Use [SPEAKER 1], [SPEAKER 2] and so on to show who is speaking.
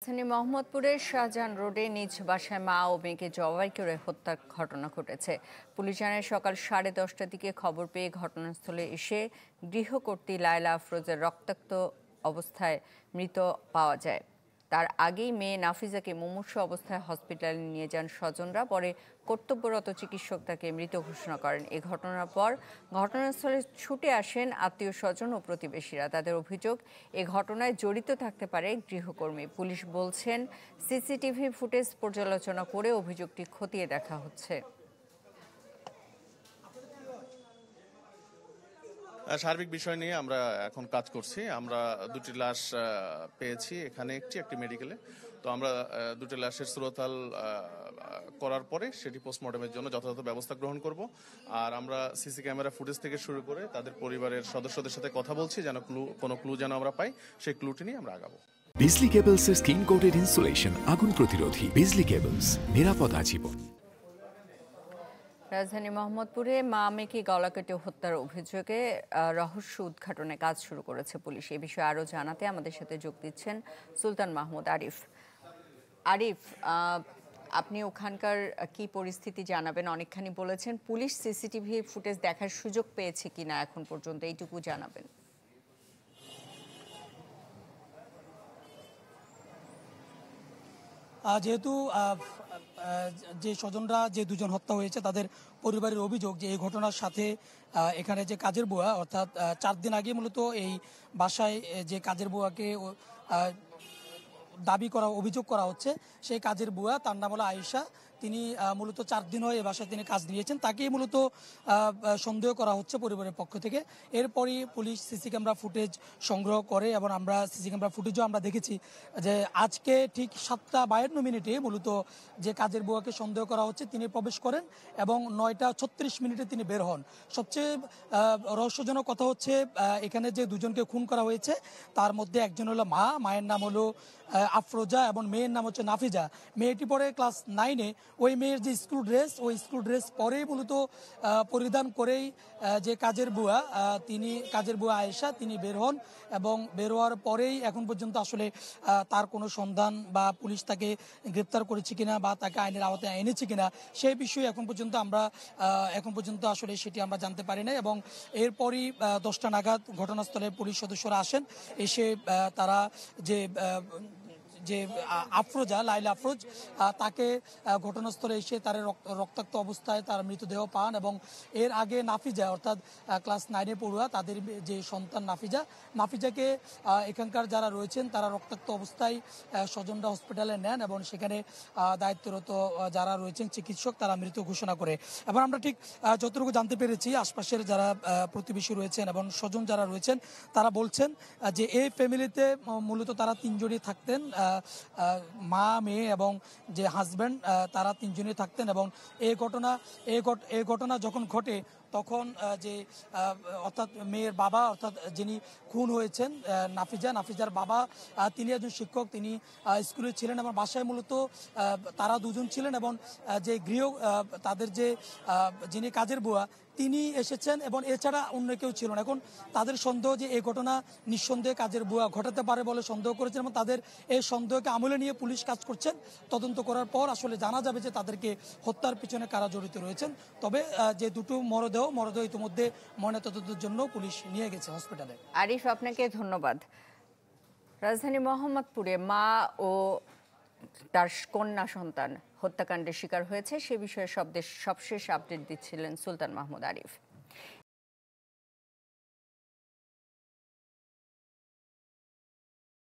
[SPEAKER 1] রাজধানী মোহাম্মদপুরের শাহজাহান রোডে নিজ বাসায় মা ও মেয়েকে জবাই করে হত্যার ঘটনা ঘটেছে। পুলিশ জানায় সকাল 10:30টার দিকে খবর পেয়ে ঘটনাস্থলে এসে গৃহকর্ত্রী লায়লা আফরোজের রক্তাক্ত অবস্থায় মৃত পাওয়া যায়। তার আগেই মেয়ে নাফিজাকে মুমূর্ষু অবস্থায় হসপিটালে নিয়ে যান স্বজনরা। পরে কর্তব্যরত চিকিৎসক তাকে মৃত ঘোষণা করেন। এ ঘটনার পর ঘটনাস্থলে ছুটে আসেন আত্মীয় স্বজন ও প্রতিবেশীরা। তাদের অভিযোগ, এ ঘটনায় জড়িত থাকতে পারে গৃহকর্মী। পুলিশ বলছেন, সিসিটিভি ফুটেজ পর্যালোচনা করে অভিযোগটি খতিয়ে দেখা হচ্ছে।
[SPEAKER 2] সার্বিক বিষয় নিয়ে আমরা এখন কাজ করছি। আমরা দুটি লাশ পেয়েছি, এখানে একটি মেডিকেলে। তো আমরা দুটি লাশের সুরতাল করার পরে সেটি পোস্টমর্টমের জন্য যথাযথ ব্যবস্থা গ্রহণ করব। আর আমরা সিসি ক্যামেরা ফুটেজ থেকে শুরু করে তাদের পরিবারের সদস্যদের সাথে কথা বলছি, যেন কোনো ক্লু যেন আমরা পাই, সেই ক্লুটি নিয়ে আমরা আগাবো।
[SPEAKER 3] বিজলি কেবলসের স্কিন কোটেড ইনসুলেশন আগুন প্রতিরোধী। বিজলি কেবলস, নিরাপদ আজীবন।
[SPEAKER 1] রাজধানী মোহাম্মদপুরে মা মেয়েকে গলা কেটে হত্যার অভিযোগে রহস্য উদ্ঘাটনে কাজ শুরু করেছে পুলিশ। এ বিষয়ে আরও জানাতে আমাদের সাথে যোগ দিচ্ছেন সুলতান মাহমুদ আরিফ। আরিফ, আপনি ওখানকার কি পরিস্থিতি জানাবেন? অনেকখানি বলেছেন, পুলিশ সিসিটিভি ফুটেজ দেখার সুযোগ পেয়েছে কিনা এখন পর্যন্ত, এইটুকু জানাবেন।
[SPEAKER 4] যেহেতু যে স্বজনরা যে দুজন হত্যা হয়েছে তাদের পরিবারের অভিযোগ যে এই ঘটনার সাথে এখানে যে কাজের বুয়া, অর্থাৎ 4 দিন আগে মূলত এই বাসায় যে কাজের বুয়াকে অভিযোগ করা হচ্ছে, সেই কাজের বুয়া, তার নাম হলো আয়েশা। তিনি মূলত 4 দিন হয়ে এ বাসায় তিনি কাজ নিয়েছেন, তাকেই মূলত সন্দেহ করা হচ্ছে পরিবারের পক্ষ থেকে। এরপরই পুলিশ সিসি ক্যামেরা ফুটেজ সংগ্রহ করে এবং আমরা সিসি ক্যামেরা ফুটেজও আমরা দেখেছি যে আজকে ঠিক 7:52 মূলত যে কাজের বুয়াকে সন্দেহ করা হচ্ছে তিনি প্রবেশ করেন এবং 9:36 তিনি বের হন। সবচেয়ে রহস্যজনক কথা হচ্ছে এখানে যে দুজনকে খুন করা হয়েছে তার মধ্যে একজন হলো মায়ের নাম হলো আফরোজা এবং মেয়ের নাম হচ্ছে নাফিজা। মেয়েটি পড়ে ক্লাস 9-এ। ওই মেয়ের যে স্কুল ড্রেস পরেই মূলত পরিধান করেই যে কাজের বুয়া আয়েশা তিনি বের হন এবং বের হওয়ার পরেই এখন পর্যন্ত আসলে তার কোনো সন্ধান বা পুলিশ তাকে গ্রেপ্তার করেছে কিনা বা তাকে আইনের আওতায় এনেছে কিনা সেই বিষয়ে এখন পর্যন্ত আসলে সেটি আমরা জানতে পারি না। এবং এরপরই 10টা নাগাদ ঘটনাস্থলে পুলিশ সদস্যরা আসেন। এসে তারা যে লায়লা আফরোজ তাকে ঘটনাস্থলে এসে তার রক্তাক্ত অবস্থায় তার মৃতদেহ পান এবং এর আগে নাফিজা, অর্থাৎ ক্লাস 9-এ পড়ুয়া, তাদের যে সন্তান নাফিজাকে এখানকার যারা রয়েছেন তারা রক্তাক্ত অবস্থায় স্বজনরা হসপিটালে নেন এবং সেখানে দায়িত্বরত যারা রয়েছেন চিকিৎসক তারা মৃত ঘোষণা করে। এবং আমরা ঠিক যতটুকু জানতে পেরেছি আশপাশের যারা প্রতিবেশী রয়েছেন এবং স্বজন যারা রয়েছেন তারা বলছেন যে এই ফ্যামিলিতে মূলত তারা 3 জনই থাকতেন, মা, মেয়ে এবং যে হাজব্যান্ড, তারা 3 জনই থাকতেন। এবং এই ঘটনা যখন ঘটে তখন অর্থাৎ মেয়ের বাবা, অর্থাৎ যিনি খুন হয়েছেন নাফিজার বাবা, তিনি একজন শিক্ষক, তিনি স্কুলে ছিলেন এবং বাসায় মূলত তারা দুজন ছিলেন এবং যে তাদের যিনি কাজের বুয়া তিনি এসেছেন এবং এছাড়া অন্য কেউ ছিল না। এখন তাদের সন্দেহ যে এই ঘটনা নিঃসন্দেহে কাজের বুয়া ঘটাতে পারে বলে সন্দেহ করেছেন এবং তাদের এই সন্দেহকে আমলে নিয়ে পুলিশ কাজ করছেন। তদন্ত করার পর আসলে জানা যাবে যে তাদেরকে হত্যার পিছনে কারা জড়িত রয়েছেন। তবে যে দুটো মরদেহ ইতিমধ্যে ময়নাতদন্তের জন্য পুলিশ নিয়ে গেছে হসপিটালে।
[SPEAKER 1] আরিফ, আপনাকে ধন্যবাদ। রাজধানী মোহাম্মদপুরে মা ও তার কন্যা সন্তান হত্যাকাণ্ডের শিকার হয়েছে, সে বিষয়ে সবশেষ আপডেট দিচ্ছিলেন সুলতান মাহমুদ আরিফ।